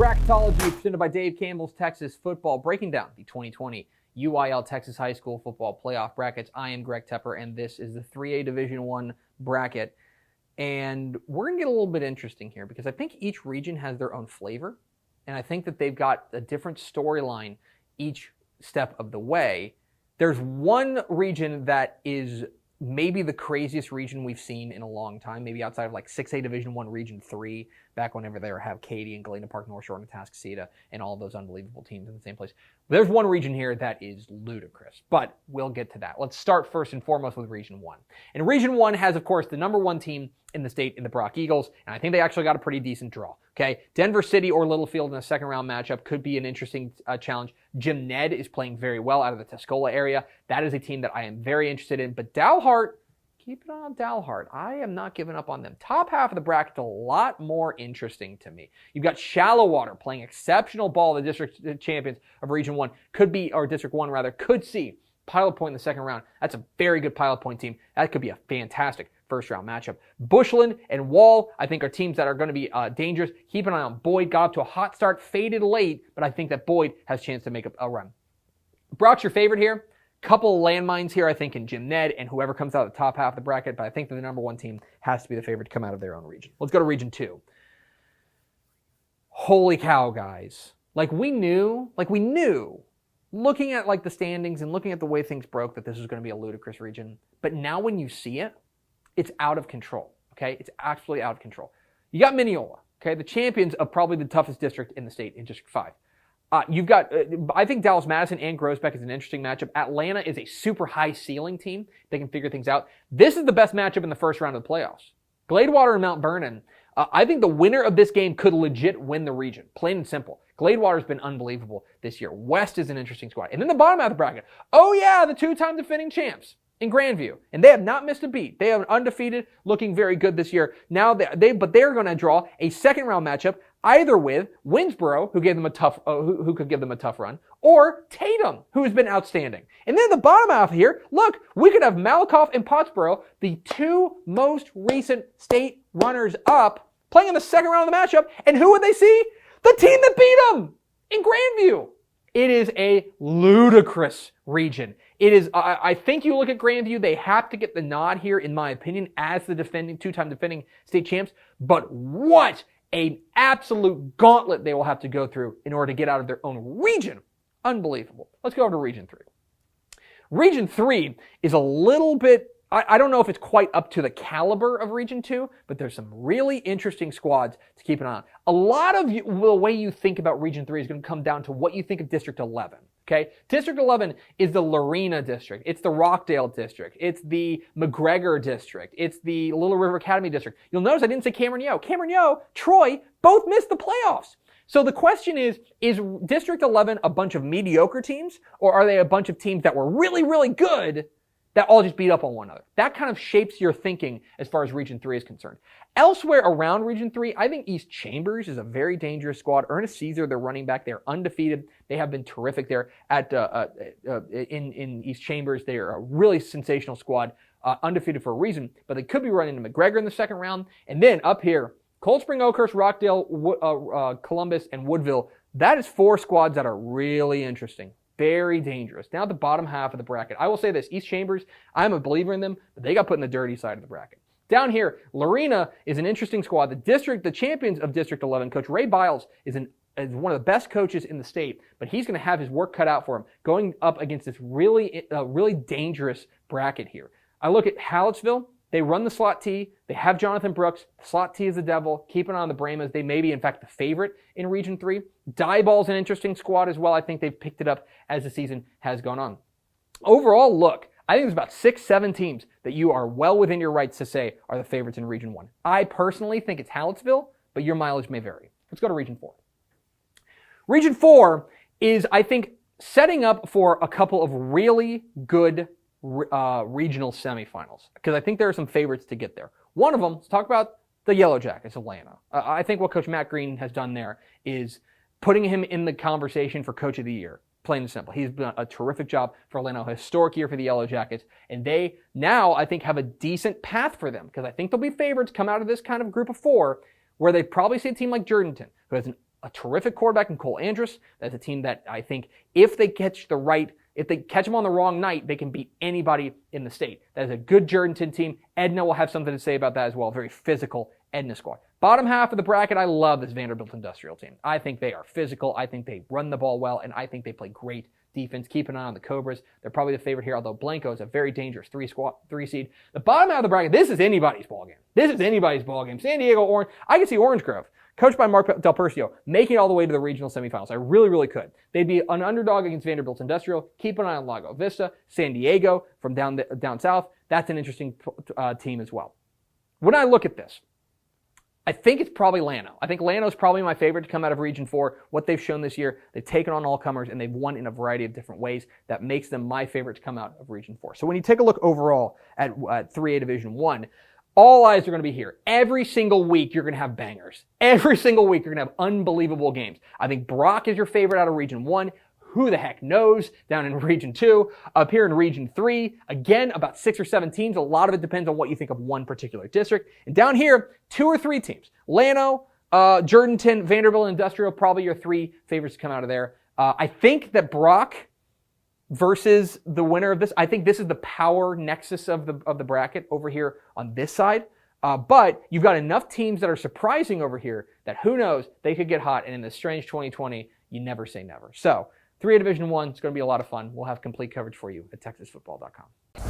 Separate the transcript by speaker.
Speaker 1: Bracketology presented by Dave Campbell's Texas Football, breaking down the 2020 UIL Texas High School Football Playoff brackets. I am Greg Tepper, and this is the 3A Division I bracket. And we're going to get a little bit interesting here because I think each region has their own flavor, and I think that they've got a different storyline each step of the way. There's one region that is maybe the craziest region we've seen in a long time, maybe outside of like 6A Division I Region 3, back whenever they have Katy and Galena Park, North Shore, and Atascocita, and all those unbelievable teams in the same place. There's one region here that is ludicrous, but we'll get to that. Let's start first and foremost with Region 1. And Region 1 has, of course, the number one team in the state in the Brock Eagles, and I think they actually got a pretty decent draw. Okay, Denver City or Littlefield in a second round matchup could be an interesting challenge. Jim Ned is playing very well out of the Tuscola area. That is a team that I am very interested in, but Dalhart, keep it on Dalhart. I am not giving up on them. Top half of the bracket, a lot more interesting to me. You've got Shallowater playing exceptional ball. The district champions of Region 1 could be, or District 1 rather, could see Pilot Point in the second round. That's a very good Pilot Point team. That could be a fantastic first round matchup. Bushland and Wall, I think, are teams that are going to be dangerous. Keep an eye on Boyd. Got up to a hot start, faded late, but I think that Boyd has a chance to make a run. Brock's your favorite here. Couple of landmines here, I think, in Jim Ned and whoever comes out of the top half of the bracket, but I think that the number one team has to be the favorite to come out of their own region. Let's go to Region 2. Holy cow, guys. Like we knew, looking at like the standings and looking at the way things broke, that this was going to be a ludicrous region. But now when you see it, it's out of control, okay? It's absolutely out of control. You got Mineola, okay? The champions of probably the toughest district in the state in District 5. You've got, I think Dallas Madison and Groesbeck is an interesting matchup. Atlanta is a super high ceiling team. They can figure things out. This is the best matchup in the first round of the playoffs. Gladewater and Mount Vernon. I think the winner of this game could legit win the region. Plain and simple. Gladewater's been unbelievable this year. West is an interesting squad. And then the bottom half of the bracket. Oh yeah, the two-time defending champs in Grandview. And they have not missed a beat. They are undefeated, looking very good this year. Now but they're going to draw a second round matchup either with Winsboro, who gave them a tough, who could give them a tough run, or Tatum, who has been outstanding. And then the bottom half here, look, we could have Malakoff and Pottsboro, the two most recent state runners-up, playing in the second round of the matchup. And who would they see? The team that beat them in Grandview. It is a ludicrous region. It is. I think you look at Grandview, they have to get the nod here, in my opinion, as the two-time defending state champs. But what an absolute gauntlet they will have to go through in order to get out of their own region. Unbelievable. Let's go over to Region 3. Region 3 is a little bit, I don't know if it's quite up to the caliber of Region 2, but there's some really interesting squads to keep an eye on. A lot of the way you think about Region 3 is going to come down to what you think of District 11. Okay? District 11 is the Lorena district. It's the Rockdale district. It's the McGregor district. It's the Little River Academy district. You'll notice I didn't say Cameron Yo. Cameron Yo, Troy, both missed the playoffs. So the question is District 11 a bunch of mediocre teams, or are they a bunch of teams that were really, really good that all just beat up on one another? That kind of shapes your thinking as far as Region 3 is concerned. Elsewhere around Region 3, I think East Chambers is a very dangerous squad. Ernest Caesar, their running back, they're undefeated. They have been terrific there in East Chambers. They are a really sensational squad, undefeated for a reason, but they could be running into McGregor in the second round. And then up here, Cold Spring, Oakhurst, Rockdale, Columbus, and Woodville. That is four squads that are really interesting. Very dangerous. Now the bottom half of the bracket. I will say this, East Chambers, I'm a believer in them, but they got put in the dirty side of the bracket. Down here, Lorena is an interesting squad. The champions of District 11, Coach Ray Biles is one of the best coaches in the state, but he's going to have his work cut out for him going up against this really dangerous bracket here. I look at Hallettsville. They run the slot T. They have Jonathan Brooks. The slot T is the devil. Keep an eye on the Brahmas. They may be, in fact, the favorite in Region 3. Dieball's an interesting squad as well. I think they've picked it up as the season has gone on. Overall, look, I think there's about 6-7 teams that you are well within your rights to say are the favorites in Region 1. I personally think it's Hallettsville, but your mileage may vary. Let's go to Region 4. Region 4 is, I think, setting up for a couple of really good regional semifinals, because I think there are some favorites to get there. One of them, let's talk about the Yellow Jackets, Atlanta. I think what Coach Matt Green has done there is putting him in the conversation for Coach of the Year. Plain and simple. He's done a terrific job for Atlanta, a historic year for the Yellow Jackets, and they now, I think, have a decent path for them, because I think they'll be favorites come out of this kind of group of four, where they probably see a team like Jourdanton, who has an a terrific quarterback in Cole Andrus. That's a team that I think if they catch them on the wrong night, they can beat anybody in the state. That is a good Jourdanton team. Edna will have something to say about that as well. Very physical Edna squad. Bottom half of the bracket, I love this Vanderbilt Industrial team. I think they are physical. I think they run the ball well, and I think they play great defense. Keep an eye on the Cobras. They're probably the favorite here, although Blanco is a very dangerous 3 seed. The bottom half of the bracket, this is anybody's ballgame. San Diego Orange. I can see Orange Grove, coached by Mark Del Percio, making it all the way to the regional semifinals. I really, really could. They'd be an underdog against Vanderbilt Industrial. Keep an eye on Lago Vista. San Diego from down south. That's an interesting team as well. When I look at this, I think it's probably Llano. I think Llano is probably my favorite to come out of Region 4. What they've shown this year, they've taken on all comers, and they've won in a variety of different ways. That makes them my favorite to come out of Region 4. So when you take a look overall at 3A Division 1, all eyes are going to be here. Every single week, you're going to have bangers. Every single week, you're going to have unbelievable games. I think Brock is your favorite out of Region 1. Who the heck knows down in Region 2. Up here in Region 3, again, about 6 or 7 teams. A lot of it depends on what you think of one particular district. And down here, 2 or 3 teams. Llano, Jourdanton, Vanderbilt Industrial, probably your 3 favorites to come out of there. I think that Brock versus the winner of this, I think this is the power nexus of the bracket over here on this side. But you've got enough teams that are surprising over here that who knows, they could get hot. And in this strange 2020, you never say never. So 3A Division 1 is going to be a lot of fun. We'll have complete coverage for you at TexasFootball.com.